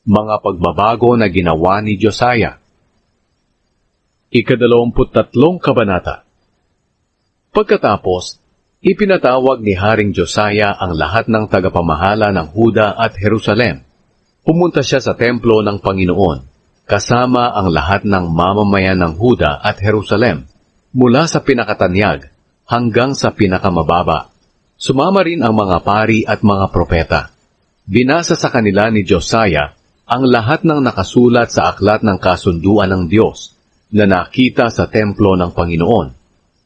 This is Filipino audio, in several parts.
Mga pagbabago na ginawa ni Josiah. Ika-23 Kabanata. Pagkatapos, ipinatawag ni Haring Josiah ang lahat ng tagapamahala ng Huda at Jerusalem. Pumunta siya sa templo ng Panginoon, kasama ang lahat ng mamamayan ng Huda at Jerusalem, mula sa pinakatanyag hanggang sa pinakamababa. Sumama rin ang mga pari at mga propeta. Binasa sa kanila ni Josiah ang lahat ng nakasulat sa aklat ng kasunduan ng Diyos na nakita sa templo ng Panginoon.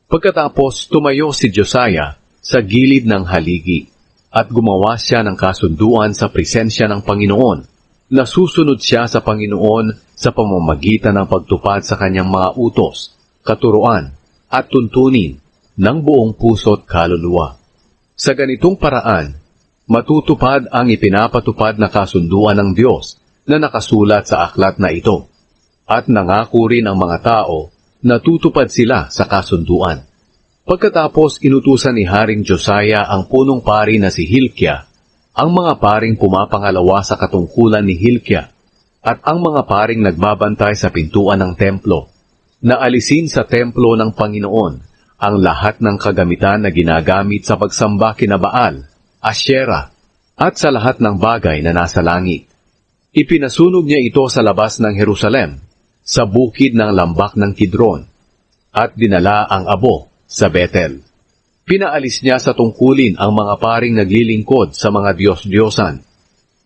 Pagkatapos tumayo si Josiah sa gilid ng haligi at gumawa siya ng kasunduan sa presensya ng Panginoon. Nasusunod siya sa Panginoon sa pamamagitan ng pagtupad sa kanyang mga utos, katuruan at tuntunin ng buong puso't kaluluwa. Sa ganitong paraan, matutupad ang ipinapatupad na kasunduan ng Diyos na nakasulat sa aklat na ito. At nangako rin ang mga tao na tutupad sila sa kasunduan. Pagkatapos inutusan ni Haring Josiah ang punong pari na si Hilkiah, ang mga paring pumapangalawa sa katungkulan ni Hilkiah, at ang mga paring nagbabantay sa pintuan ng templo, na alisin sa templo ng Panginoon ang lahat ng kagamitan na ginagamit sa pagsamba kina Baal, Asyera, at sa lahat ng bagay na nasa langit. Ipinasunog niya ito sa labas ng Jerusalem, sa bukid ng lambak ng Kidron, at dinala ang abo sa Bethel. Pinaalis niya sa tungkulin ang mga paring naglilingkod sa mga Diyos-Diyosan.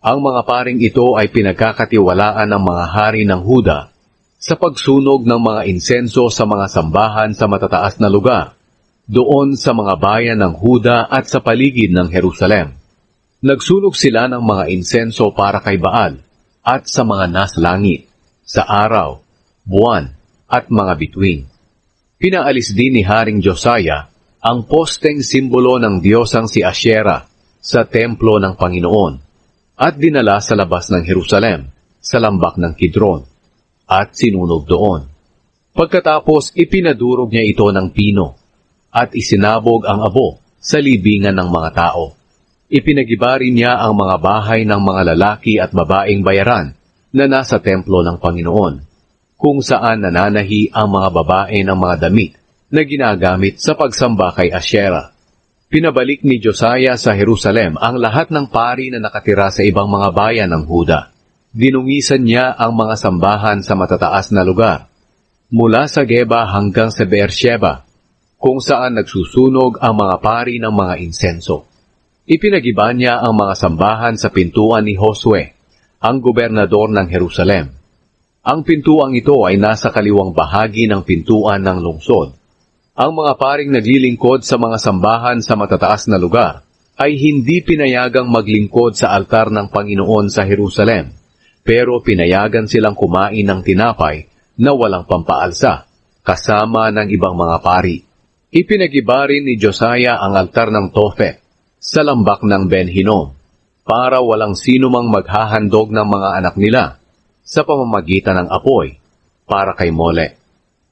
Ang mga paring ito ay pinagkakatiwalaan ng mga hari ng Huda sa pagsunog ng mga insenso sa mga sambahan sa matataas na lugar, doon sa mga bayan ng Huda at sa paligid ng Jerusalem. Nagsunog sila ng mga insenso para kay Baal at sa mga nasa langit, sa araw, buwan, at mga bituin. Pinaalis din ni Haring Josiah ang posteng simbolo ng diyosang si Asyera sa templo ng Panginoon at dinala sa labas ng Jerusalem, sa lambak ng Kidron, at sinunog doon. Pagkatapos ipinadurog niya ito ng pino at isinabog ang abo sa libingan ng mga tao. Ipinagiba rin niya ang mga bahay ng mga lalaki at babaeng bayaran na nasa templo ng Panginoon, kung saan nananahi ang mga babae ng mga damit na ginagamit sa pagsamba kay Asyera. Pinabalik ni Josiah sa Jerusalem ang lahat ng pari na nakatira sa ibang mga bayan ng Huda. Dinungisan niya ang mga sambahan sa matataas na lugar, mula sa Geba hanggang sa Beersheba, kung saan nagsusunog ang mga pari ng mga insenso. Ipinagiba niya ang mga sambahan sa pintuan ni Josue, ang gobernador ng Jerusalem. Ang pintuang ito ay nasa kaliwang bahagi ng pintuan ng lungsod. Ang mga paring naglilingkod sa mga sambahan sa matataas na lugar ay hindi pinayagang maglingkod sa altar ng Panginoon sa Jerusalem, pero pinayagan silang kumain ng tinapay na walang pampaalsa, kasama ng ibang mga pari. Ipinagiba rin ni Josiah ang altar ng Tophet sa lambak ng Ben-Hinnom, para walang sino mang maghahandog ng mga anak nila sa pamamagitan ng apoy para kay Molek.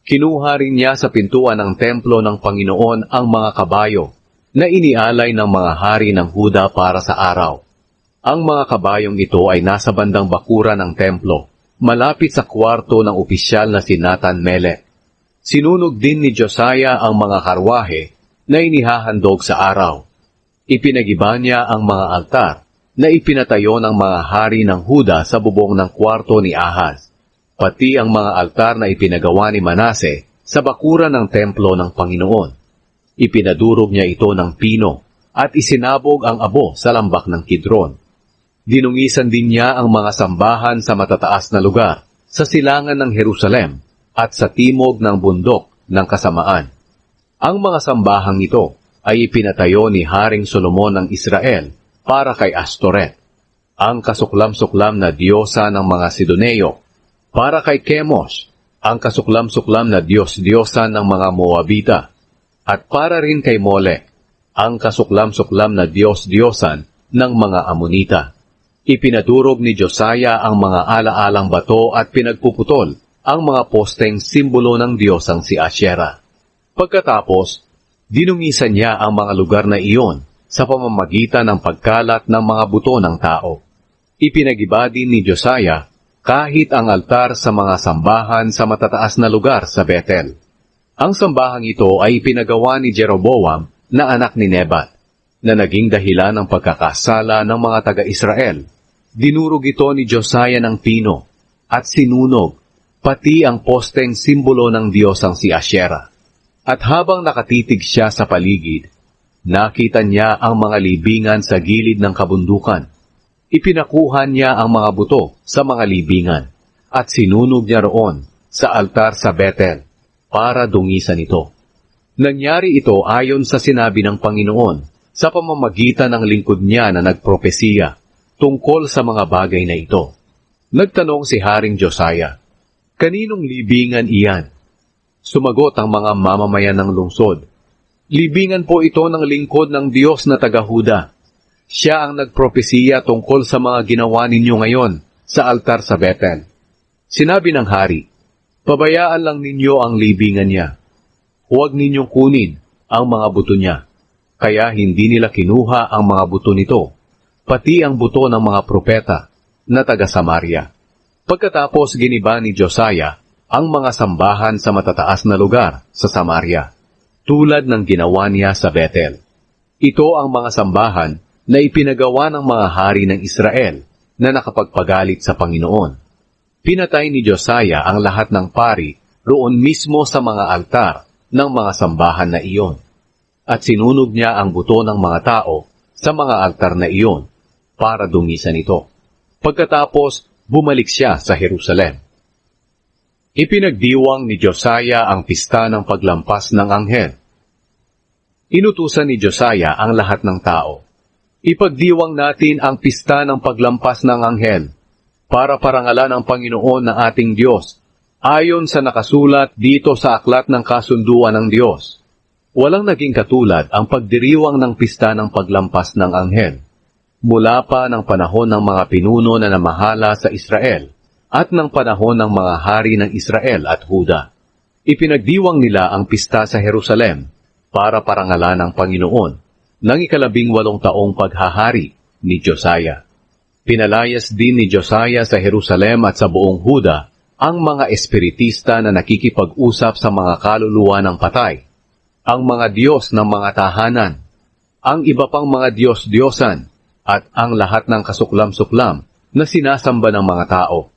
Kinuha rin niya sa pintuan ng templo ng Panginoon ang mga kabayo na inialay ng mga hari ng Huda para sa araw. Ang mga kabayong ito ay nasa bandang bakuran ng templo, malapit sa kwarto ng opisyal na si Nathan-Melech. Sinunog din ni Josiah ang mga karwahe na inihahandog sa araw. Ipinagiba niya ang mga altar na ipinatayo ng mga hari ng Huda sa bubong ng kwarto ni Ahaz, pati ang mga altar na ipinagawa ni Manase sa bakuran ng templo ng Panginoon. Ipinadurog niya ito ng pino at isinabog ang abo sa lambak ng Kidron. Dinungisan din niya ang mga sambahan sa matataas na lugar, sa silangan ng Jerusalem at sa timog ng bundok ng kasamaan. Ang mga sambahang ito ay ipinatayo ni Haring Solomon ng Israel para kay Astoret, ang kasuklam-suklam na diyosa ng mga Sidoneo, para kay Chemosh, ang kasuklam-suklam na Diyos-diyosa ng mga Moabita, at para rin kay Molek, ang kasuklam-suklam na Diyos-diyosan ng mga Amonita. Ipinadurog ni Josiah ang mga ala-alang bato at pinagpuputol ang mga posteng simbolo ng diyosang si Asyera. Pagkatapos, dinungisan niya ang mga lugar na iyon sa pamamagitan ng pagkalat ng mga buto ng tao. Ipinagiba din ni Josiah kahit ang altar sa mga sambahan sa matataas na lugar sa Bethel. Ang sambahang ito ay ipinagawa ni Jeroboam na anak ni Nebat, na naging dahilan ng pagkakasala ng mga taga-Israel. Dinurog ito ni Josiah ng pino at sinunog, pati ang posteng simbolo ng diyosang si Asherah. At habang nakatitig siya sa paligid, nakita niya ang mga libingan sa gilid ng kabundukan. Ipinakuha niya ang mga buto sa mga libingan at sinunog niya roon sa altar sa Bethel para dungisan ito. Nangyari ito ayon sa sinabi ng Panginoon sa pamamagitan ng lingkod niya na nagpropesiya tungkol sa mga bagay na ito. Nagtanong si Haring Josiah, "Kaninong libingan iyan?" Sumagot ang mga mamamayan ng lungsod, "Libingan po ito ng lingkod ng Diyos na taga-Huda. Siya ang nagpropesiya tungkol sa mga ginawa ninyo ngayon sa altar sa Bethel." Sinabi ng hari, "Pabayaan lang ninyo ang libingan niya. Huwag ninyong kunin ang mga buto niya." Kaya hindi nila kinuha ang mga buto nito, pati ang buto ng mga propeta na taga-Samaria. Pagkatapos giniba ni Josiah ang mga sambahan sa matataas na lugar sa Samaria, tulad ng ginawa niya sa Bethel. Ito ang mga sambahan na ipinagawa ng mga hari ng Israel na nakapagpagalit sa Panginoon. Pinatay ni Josiah ang lahat ng pari roon mismo sa mga altar ng mga sambahan na iyon, at sinunog niya ang buto ng mga tao sa mga altar na iyon para dungisan ito. Pagkatapos, bumalik siya sa Jerusalem. Ipinagdiwang ni Josiah ang pista ng paglampas ng anghel. Inutusan ni Josiah ang lahat ng tao, "Ipagdiwang natin ang pista ng paglampas ng anghel para parangalan ang Panginoon na ating Diyos ayon sa nakasulat dito sa aklat ng kasunduan ng Diyos." Walang naging katulad ang pagdiriwang ng pista ng paglampas ng anghel, mula pa ng panahon ng mga pinuno na namahala sa Israel at ng panahon ng mga hari ng Israel at Huda. Ipinagdiwang nila ang pista sa Jerusalem para parangalan ang Panginoon ng 18 taong paghahari ni Josiah. Pinalayas din ni Josiah sa Jerusalem at sa buong Huda ang mga espiritista na nakikipag-usap sa mga kaluluwa ng patay, ang mga Diyos ng mga tahanan, ang iba pang mga Diyos-Diyosan, at ang lahat ng kasuklam-suklam na sinasamba ng mga tao.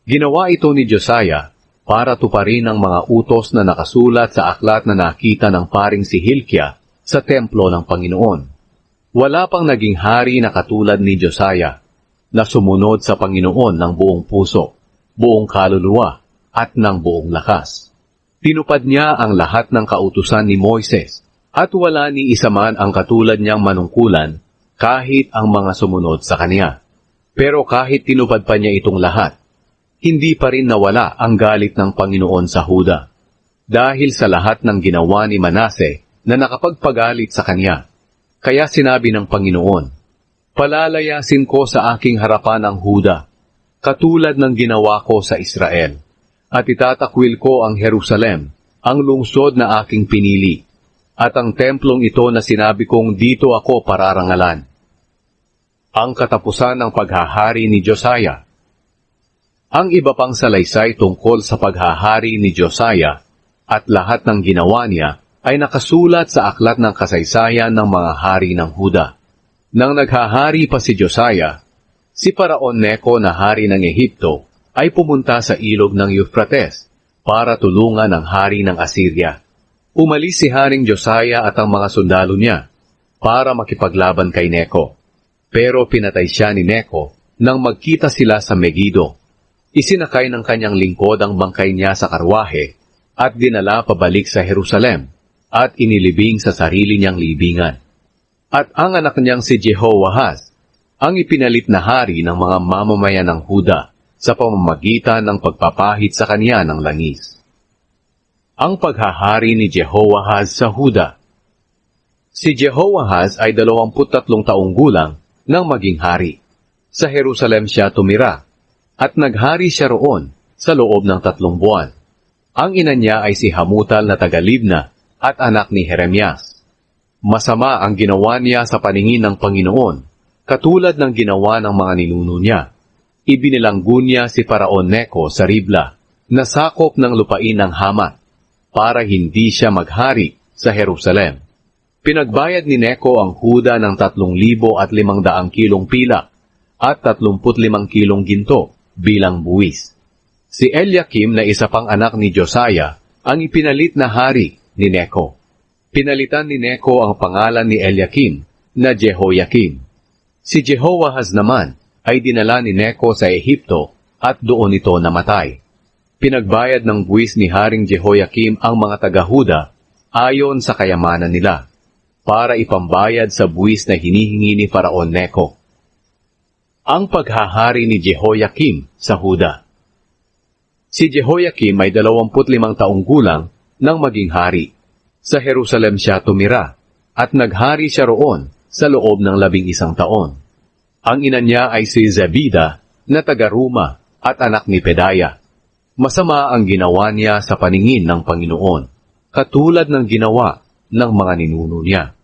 Ginawa ito ni Josiah para tuparin ang mga utos na nakasulat sa aklat na nakita ng paring si Hilkiah sa templo ng Panginoon. Wala pang naging hari na katulad ni Josiah, na sumunod sa Panginoon ng buong puso, buong kaluluwa, at ng buong lakas. Tinupad niya ang lahat ng kautusan ni Moises, at wala ni isa man ang katulad niyang manungkulan kahit ang mga sumunod sa kaniya. Pero kahit tinupad pa niya itong lahat, hindi pa rin nawala ang galit ng Panginoon sa Huda, dahil sa lahat ng ginawa ni Manase na nakapagpagalit sa kanya. Kaya sinabi ng Panginoon, "Palalayasin ko sa aking harapan ang Huda, katulad ng ginawa ko sa Israel. At itatakwil ko ang Jerusalem, ang lungsod na aking pinili, at ang templong ito na sinabi kong dito ako pararangalan." Ang katapusan ng paghahari ni Josiah. Ang iba pang salaysay tungkol sa paghahari ni Josiah at lahat ng ginawa niya ay nakasulat sa aklat ng kasaysayan ng mga hari ng Huda. Nang naghahari pa si Josiah, si Paraon Neco na hari ng Ehipto ay pumunta sa ilog ng Euphrates para tulungan ang hari ng Assyria. Umalis si Haring Josiah at ang mga sundalo niya para makipaglaban kay Neco. Pero pinatay siya ni Neco nang magkita sila sa Megiddo. Isinakay ng kanyang lingkod ang bangkay niya sa karwahe at dinala pabalik sa Jerusalem at inilibing sa sarili niyang libingan. At ang anak niyang si Jehoahaz ang ipinalit na hari ng mga mamamayan ng Huda sa pamamagitan ng pagpapahid sa kanya ng langis. Ang paghahari ni Jehoahaz sa Huda. Si Jehoahaz ay 23 taong gulang nang maging hari. Sa Jerusalem siya tumira, at naghari siya roon sa loob ng 3 buwan. Ang ina niya ay si Hamutal na taga-Libna at anak ni Jeremias. Masama ang ginawa niya sa paningin ng Panginoon, katulad ng ginawa ng mga ninuno niya. Ibinilanggo niya si Paraon Neco sa Ribla, na sakop ng lupain ng Hamat, para hindi siya maghari sa Jerusalem. Pinagbayad ni Neco ang Huda ng 3,500 kilong pilak at 35 kilong ginto bilang buwis. Si Eliakim na isa pang anak ni Josiah ang ipinalit na hari ni Neco. Pinalitan ni Neco ang pangalan ni Eliakim na Jehoiakim. Si Jehoahaz naman ay dinala ni Neco sa Ehipto at doon ito namatay. Pinagbayad ng buwis ni Haring Jehoiakim ang mga taga-Huda ayon sa kayamanan nila, para ipambayad sa buwis na hinihingi ni Paraon Neco. Ang paghahari ni Jehoiakim sa Huda. Si Jehoiakim ay 25 taong gulang nang maging hari. Sa Jerusalem siya tumira, at naghari siya roon sa loob ng 11 taon. Ang ina niya ay si Zebida na taga-Ruma at anak ni Pedaya. Masama ang ginawa niya sa paningin ng Panginoon, katulad ng ginawa ng mga ninuno niya.